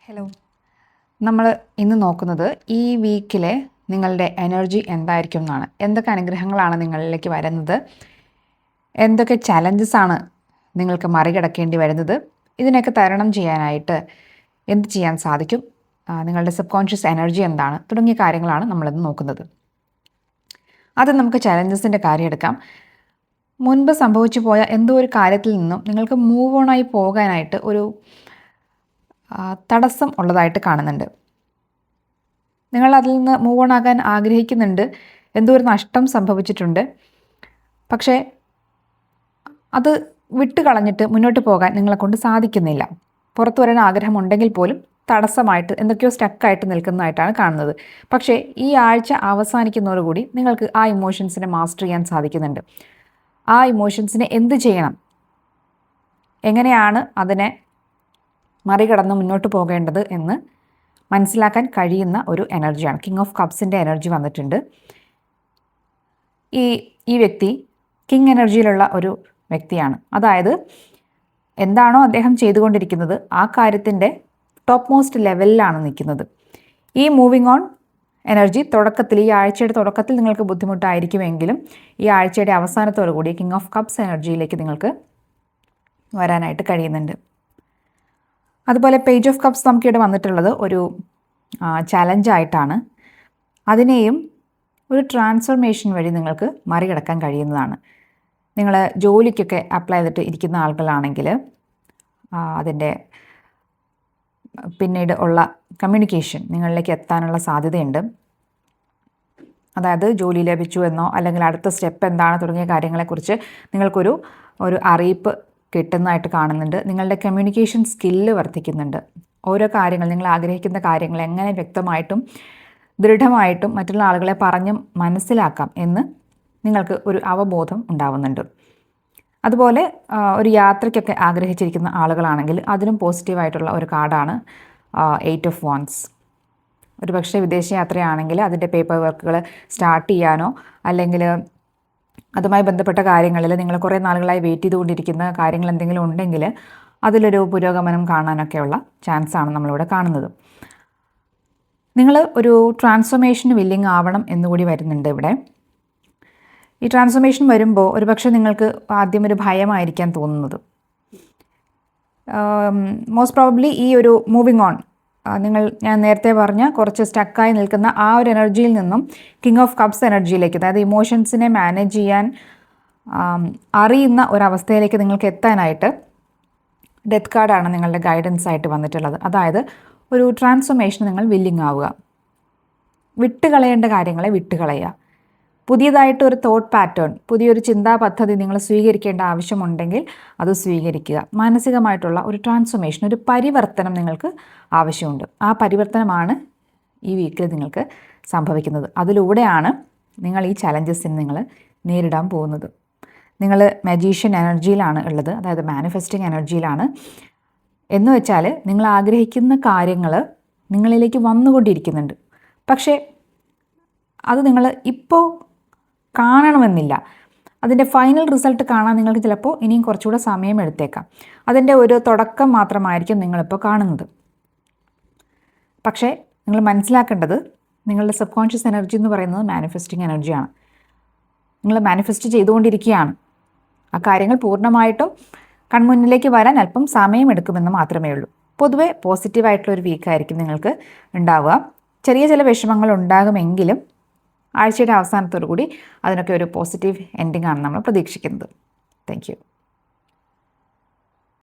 Hello. നമ്മൾ ഇന്ന് നോക്കുന്നത് ഈ വീക്കിലെ നിങ്ങളുടെ എനർജി എന്തായിരിക്കും എന്നാണ്. എന്തൊക്കെ അനുഗ്രഹങ്ങളാണ് നിങ്ങളിലേക്ക് വരുന്നത്, എന്തൊക്കെ ചലഞ്ചസ് ആണ് നിങ്ങൾക്ക് മറികടക്കേണ്ടി വരുന്നത്, ഇതിനൊക്കെ തരണം ചെയ്യാനായിട്ട് എന്ത് ചെയ്യാൻ സാധിക്കും, നിങ്ങളുടെ സബ് കോൺഷ്യസ് എനർജി എന്താണ് തുടങ്ങിയ കാര്യങ്ങളാണ് നമ്മളിന്ന് നോക്കുന്നത്. അത് നമുക്ക് ചലഞ്ചസിൻ്റെ കാര്യം എടുക്കാം. മുൻപ് സംഭവിച്ചു പോയ എന്തോ ഒരു കാര്യത്തിൽ നിന്നും നിങ്ങൾക്ക് മൂവ് ഓണായി പോകാനായിട്ട് ഒരു തടസ്സം ഉള്ളതായിട്ട് കാണുന്നുണ്ട്. നിങ്ങൾ അതിൽ നിന്ന് മൂവ് ഓൺ ആകാൻ ആഗ്രഹിക്കുന്നുണ്ട്, എന്തോ ഒരു നഷ്ടം സംഭവിച്ചിട്ടുണ്ട്, പക്ഷേ അത് വിട്ട് കളഞ്ഞിട്ട് മുന്നോട്ട് പോകാൻ നിങ്ങളെക്കൊണ്ട് സാധിക്കുന്നില്ല. പുറത്തു വരാൻ ആഗ്രഹമുണ്ടെങ്കിൽ പോലും തടസ്സമായിട്ട് എന്തൊക്കെയോ സ്റ്റക്കായിട്ട് നിൽക്കുന്നതായിട്ടാണ് കാണുന്നത്. പക്ഷേ ഈ ആഴ്ച അവസാനിക്കുന്നതോടുകൂടി നിങ്ങൾക്ക് ആ ഇമോഷൻസിനെ മാസ്റ്റർ ചെയ്യാൻ സാധിക്കുന്നുണ്ട്. ആ ഇമോഷൻസിനെ എന്ത് ചെയ്യണം, എങ്ങനെയാണ് അതിനെ മറികടന്ന് മുന്നോട്ട് പോകേണ്ടത് എന്ന് മനസ്സിലാക്കാൻ കഴിയുന്ന ഒരു എനർജിയാണ്. കിങ് ഓഫ് കപ്സിൻ്റെ എനർജി വന്നിട്ടുണ്ട്. ഈ വ്യക്തി കിങ് എനർജിയിലുള്ള ഒരു വ്യക്തിയാണ്. അതായത് എന്താണോ അദ്ദേഹം ചെയ്തുകൊണ്ടിരിക്കുന്നത് ആ കാര്യത്തിൻ്റെ ടോപ്പ് മോസ്റ്റ് ലെവലിലാണ് നിൽക്കുന്നത്. ഈ മൂവിങ് ഓൺ എനർജി ഈ ആഴ്ചയുടെ തുടക്കത്തിൽ നിങ്ങൾക്ക് ബുദ്ധിമുട്ടായിരിക്കുമെങ്കിലും ഈ ആഴ്ചയുടെ അവസാനത്തോടു കൂടി കിങ് ഓഫ് കപ്സ് എനർജിയിലേക്ക് നിങ്ങൾക്ക് വരാനായിട്ട് കഴിയുന്നുണ്ട്. അതുപോലെ പേജ് ഓഫ് കപ്സ് നമുക്കിവിടെ വന്നിട്ടുള്ളത് ഒരു ചലഞ്ചായിട്ടാണ്. അതിനെയും ഒരു ട്രാൻസ്ഫോർമേഷൻ വഴി നിങ്ങൾക്ക് മറികടക്കാൻ കഴിയുന്നതാണ്. നിങ്ങൾ ജോലിക്കൊക്കെ അപ്ലൈ ചെയ്തിട്ട് ഇരിക്കുന്ന ആളുകളാണെങ്കിൽ അതിൻ്റെ പിന്നീട് ഉള്ള കമ്മ്യൂണിക്കേഷൻ നിങ്ങളിലേക്ക് എത്താനുള്ള സാധ്യതയുണ്ട്. അതായത് ജോലി ലഭിച്ചു എന്നോ അല്ലെങ്കിൽ അടുത്ത സ്റ്റെപ്പ് എന്താണ് തുടങ്ങിയ കാര്യങ്ങളെക്കുറിച്ച് നിങ്ങൾക്കൊരു അറിയിപ്പ് കിട്ടുന്നതായിട്ട് കാണുന്നുണ്ട്. നിങ്ങളുടെ കമ്മ്യൂണിക്കേഷൻ സ്കില്ല് വർദ്ധിക്കുന്നുണ്ട്. ഓരോ കാര്യങ്ങൾ, നിങ്ങൾ ആഗ്രഹിക്കുന്ന കാര്യങ്ങൾ എങ്ങനെ വ്യക്തമായിട്ടും ദൃഢമായിട്ടും മറ്റുള്ള ആളുകളെ പറഞ്ഞ് മനസ്സിലാക്കാം എന്ന് നിങ്ങൾക്ക് ഒരു അവബോധം ഉണ്ടാവുന്നുണ്ട്. അതുപോലെ ഒരു യാത്രയ്ക്കൊക്കെ ആഗ്രഹിച്ചിരിക്കുന്ന ആളുകളാണെങ്കിൽ അതിനും പോസിറ്റീവായിട്ടുള്ള ഒരു കാർഡാണ് 8 ഓഫ് വാൻഡ്സ്. ഒരു പക്ഷേ വിദേശയാത്രയാണെങ്കിൽ അതിൻ്റെ പേപ്പർ വർക്കുകൾ സ്റ്റാർട്ട് ചെയ്യാനോ അല്ലെങ്കിൽ അതുമായി ബന്ധപ്പെട്ട കാര്യങ്ങളിൽ നിങ്ങൾ കുറേ നാളുകളായി വെയിറ്റ് ചെയ്തുകൊണ്ടിരിക്കുന്ന കാര്യങ്ങൾ എന്തെങ്കിലും ഉണ്ടെങ്കിൽ അതിലൊരു പുരോഗമനം കാണാനൊക്കെയുള്ള ചാൻസാണ് നമ്മളിവിടെ കാണുന്നത്. നിങ്ങൾ ഒരു ട്രാൻസ്ഫോർമേഷന് വില്ലിങ് ആവണം എന്നുകൂടി വരുന്നുണ്ട് ഇവിടെ. ഈ ട്രാൻസ്ഫോർമേഷൻ വരുമ്പോൾ ഒരുപക്ഷെ നിങ്ങൾക്ക് ആദ്യം ഒരു ഭയമായിരിക്കാൻ തോന്നുന്നത്. മോസ്റ്റ് പ്രോബബ്ലി ഈ ഒരു മൂവിങ് ഓൺ ഞാൻ നേരത്തെ പറഞ്ഞ കുറച്ച് സ്റ്റക്കായി നിൽക്കുന്ന ആ ഒരു എനർജിയിൽ നിന്നും കിങ് ഓഫ് കപ്സ് എനർജിയിലേക്ക്, അതായത് ഇമോഷൻസിനെ മാനേജ് ചെയ്യാൻ അറിയുന്ന ഒരവസ്ഥയിലേക്ക് നിങ്ങൾക്ക് എത്താനായിട്ട് ഡെത്ത് കാർഡാണ് നിങ്ങളുടെ ഗൈഡൻസ് ആയിട്ട് വന്നിട്ടുള്ളത്. അതായത് ഒരു ട്രാൻസ്ഫോർമേഷൻ നിങ്ങൾ വില്ലിങ് ആവുക, വിട്ടുകളയേണ്ട കാര്യങ്ങളെ വിട്ടുകളയുക. പുതിയതായിട്ട് ഒരു തോട്ട് പാറ്റേൺ, പുതിയൊരു ചിന്താ പദ്ധതി നിങ്ങൾ സ്വീകരിക്കേണ്ട ആവശ്യമുണ്ടെങ്കിൽ അത് സ്വീകരിക്കുക. മാനസികമായിട്ടുള്ള ഒരു ട്രാൻസ്ഫോർമേഷൻ, ഒരു പരിവർത്തനം നിങ്ങൾക്ക് ആവശ്യമുണ്ട്. ആ പരിവർത്തനമാണ് ഈ വീക്കിൽ നിങ്ങൾക്ക് സംഭവിക്കുന്നത്. അതിലൂടെയാണ് നിങ്ങൾ ഈ ചലഞ്ചസിന് നിങ്ങൾ നേരിടാൻ പോകുന്നത്. നിങ്ങൾ മജീഷ്യൻ എനർജിയിലാണ് ഉള്ളത്, അതായത് മാനിഫെസ്റ്റിംഗ് എനർജിയിലാണ്. എന്ന് വെച്ചാൽ നിങ്ങൾ ആഗ്രഹിക്കുന്ന കാര്യങ്ങൾ നിങ്ങളിലേക്ക് വന്നുകൊണ്ടിരിക്കുന്നുണ്ട്. പക്ഷേ അത് നിങ്ങൾ ഇപ്പോൾ കാണണമെന്നില്ല. അതിൻ്റെ ഫൈനൽ റിസൾട്ട് കാണാൻ നിങ്ങൾക്ക് ചിലപ്പോൾ ഇനിയും കുറച്ചുകൂടെ സമയം എടുത്തേക്കാം. അതിൻ്റെ ഒരു തുടക്കം മാത്രമായിരിക്കും നിങ്ങളിപ്പോൾ കാണുന്നത്. പക്ഷേ നിങ്ങൾ മനസ്സിലാക്കേണ്ടത്, നിങ്ങളുടെ സബ് കോൺഷ്യസ് എനർജി എന്ന് പറയുന്നത് മാനിഫെസ്റ്റിംഗ് എനർജിയാണ്. നിങ്ങൾ മാനിഫെസ്റ്റ് ചെയ്തുകൊണ്ടിരിക്കുകയാണ്. ആ കാര്യങ്ങൾ പൂർണ്ണമായിട്ടും കൺമുന്നിലേക്ക് വരാൻ അല്പം സമയമെടുക്കുമെന്ന് മാത്രമേ ഉള്ളൂ. പൊതുവെ പോസിറ്റീവായിട്ടുള്ളൊരു വീക്കായിരിക്കും നിങ്ങൾക്ക് ഉണ്ടാവുക. ചെറിയ ചില വിഷമങ്ങൾ ഉണ്ടാകുമെങ്കിലും ആഴ്ചയുടെ അവസാനത്തോടു കൂടി അതിനൊക്കെ ഒരു പോസിറ്റീവ് എൻഡിങ് ആണ് നമ്മൾ പ്രതീക്ഷിക്കുന്നത്. Thank you.